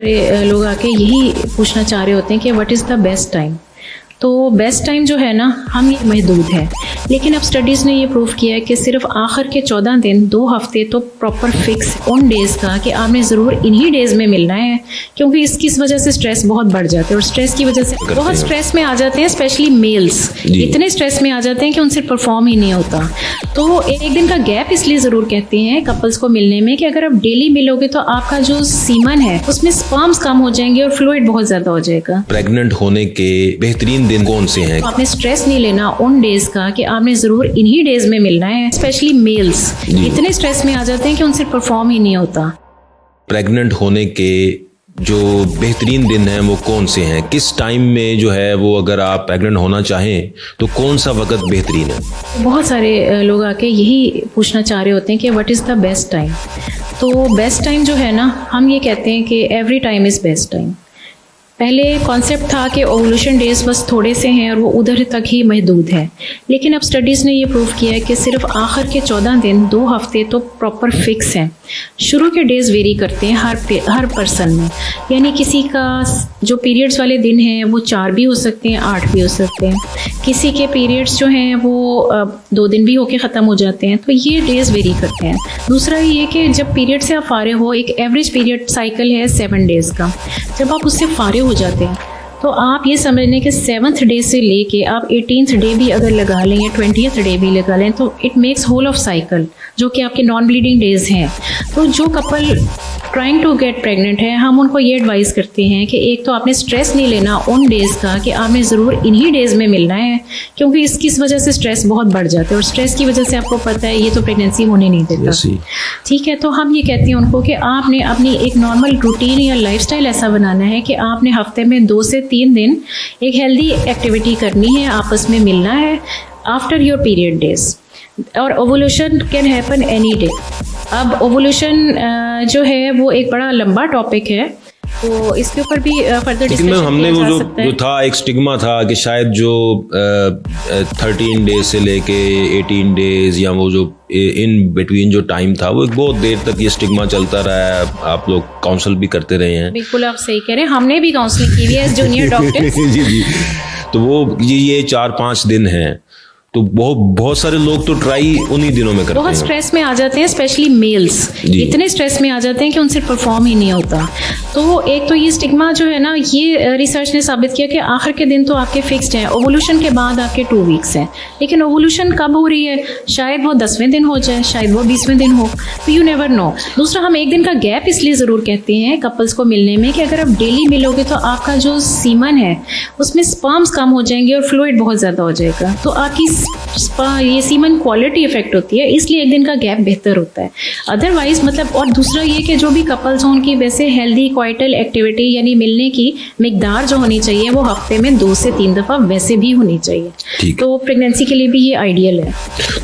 लोग आके यही पूछना चाह रहे होते हैं कि what is the best time. तो बेस्ट टाइम जो है ना हम ये महदूद है, लेकिन अब स्टडीज़ ने ये प्रूव किया है कि सिर्फ आखिर के 14 दिन 2 हफ्ते तो प्रॉपर फिक्स उन डेज़ का कि आपने ज़रूर इन्हीं डेज़ में मिलना है, क्योंकि इसकी वजह से स्ट्रेस बहुत बढ़ जाता है और स्ट्रेस की वजह से बहुत स्ट्रेस में आ जाते हैं, स्पेशली मेल्स इतने स्ट्रेस में आ जाते हैं कि उनसे परफॉर्म ही नहीं होता। तो एक दिन का गैप इसलिए ज़रूर कहते हैं कपल्स को मिलने में कि अगर आप डेली मिलोगे तो आपका जो सीमन है उसमें स्पर्म्स कम हो जाएंगे और फ्लूइड बहुत ज़्यादा हो जाएगा। प्रेग्नेंट होने के बेहतरीन दिन कौन से हैं? आपने स्ट्रेस नहीं लेना उन डेज का कि आपने जरूर इन्हीं डेज में मिलना है, स्पेशली मेल्स इतने स्ट्रेस में आ जाते हैं कि उनसे परफॉर्म ही नहीं होता। प्रेग्नेंट होने के जो बेहतरीन दिन हैं वो कौन से हैं? किस टाइम में जो है वो अगर आप प्रेग्नेंट होना चाहें तो कौन सा वक्त बेहतरीन है? बहुत सारे लोग आके यही पूछना चाह रहे होते हैं कि what is the best time. तो बेस्ट टाइम जो है ना हम ये कहते हैं कि every time is best time. पहले कॉन्सेप्ट था कि ओवुलेशन डेज बस थोड़े से हैं और वो उधर तक ही महदूद है, लेकिन अब स्टडीज़ ने ये प्रूव किया है कि सिर्फ आखिर के 14 दिन 2 हफ्ते तो प्रॉपर फिक्स हैं। शुरू के डेज़ वेरी करते हैं हर पर्सन में, यानी किसी का जो पीरियड्स वाले दिन हैं वो 4 भी हो सकते हैं, 8 भी हो सकते हैं, किसी के पीरियड्स जो हैं वो 2 दिन भी होके ख़त्म हो जाते हैं। तो ये डेज़ वेरी करते हैं। दूसरा ये कि जब पीरियड से आप फारिग हो, एक एवरेज पीरियड साइकिल है 7 डेज़ का, जब आप उससे फारिग हो जाते हैं तो आप ये समझ लें कि 7th डे से लेके आप 18th डे भी अगर लगा लें या 20th डे भी लगा लें तो it makes whole of cycle, जो कि आपके नॉन ब्लीडिंग डेज हैं। तो जो couple trying to get pregnant है, हम उनको ये एडवाइस करते हैं कि एक तो आपने स्ट्रेस नहीं लेना उन डेज़ का कि आपने ज़रूर इन्हीं डेज़ में मिलना है, क्योंकि इसकी वजह से स्ट्रेस बहुत बढ़ जाता है और स्ट्रेस की वजह से आपको पता है ये तो प्रेगनेंसी होने नहीं देता। ठीक है, तो हम ये कहते हैं उनको कि आपने अपनी एक नॉर्मल रूटीन या लाइफस्टाइल ऐसा बनाना है कि आपने हफ्ते में 2 से 3 दिन एक हेल्दी एक्टिविटी करनी है, आपस में मिलना है आफ्टर योर पीरियड डेज। और ovulation can happen any day. अब ओवुलेशन जो है वो एक बड़ा लंबा टॉपिक है, तो इसके ऊपर भी फर्दर डिस्कशन हमने वो जो था एक स्टिग्मा था कि शायद जो 13 डेज से लेके 18 डेज या वो जो इन बिटवीन जो टाइम था वो बहुत देर तक ये स्टिग्मा चलता रहा है। आप लोग काउंसल भी करते रहे हैं। बिल्कुल आप सही कह रहे हैं, हमने भी काउंसलिंग की हुई है एज जूनियर डॉक्टर। जी। तो वो ये 4-5 दिन हैं, तो बहुत सारे लोग तो ट्राई उन्हीं दिनों में करते हैं। बहुत स्ट्रेस में आ जाते हैं, स्पेशली मेल्स इतने स्ट्रेस में आ जाते हैं कि उनसे परफॉर्म ही नहीं होता। तो एक तो ये स्टिग्मा जो है ना, ये रिसर्च ने साबित किया कि आखिर के दिन तो आपके फिक्स्ड हैं, ओवुलेशन के बाद आपके 2 वीक्स हैं, लेकिन ओवुलेशन कब हो रही है, शायद वो 10वें दिन हो जाए, शायद वो 20वें दिन हो, तो यू नेवर नो। दूसरा, हम एक दिन का गैप इसलिए ज़रूर कहते हैं कपल्स को मिलने में कि अगर आप डेली मिलोगे तो आपका जो सीमन है उसमें स्पर्म्स कम हो जाएंगे और फ्लूइड बहुत ज़्यादा हो जाएगा, तो आपकी ये सीमन क्वालिटी इफेक्ट होती है, इसलिए एक दिन का गैप बेहतर होता है। अदरवाइज मतलब, और दूसरा ये कि जो भी कपल्स हों उनकी वैसे हेल्दी क्वाइटल एक्टिविटी यानी मिलने की मिकदार जो होनी चाहिए वो हफ्ते में 2 से 3 दफ़ा वैसे भी होनी चाहिए। तो प्रेगनेंसी के लिए भी ये आइडियल है।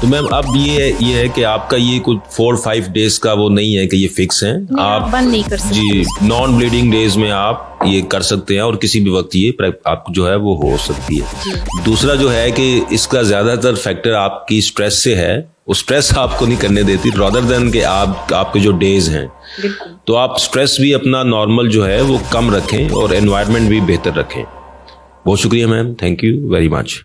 तो मैम अब ये है कि आपका ये कुछ 4-5 डेज का वो नहीं है कि ये फिक्स है, आप बंद नहीं कर सकते। जी, नॉन ब्लीडिंग डेज में आप ये कर सकते हैं और किसी भी वक्त ये आप जो है वो हो सकती है। दूसरा जो है कि इसका ज्यादातर फैक्टर आपकी स्ट्रेस से है, वो स्ट्रेस आपको नहीं करने देती रादर देन कि आपके जो डेज हैं, तो आप स्ट्रेस भी अपना नॉर्मल जो है वो कम रखें और एनवायरनमेंट भी बेहतर रखें। बहुत शुक्रिया ma'am, thank you very much.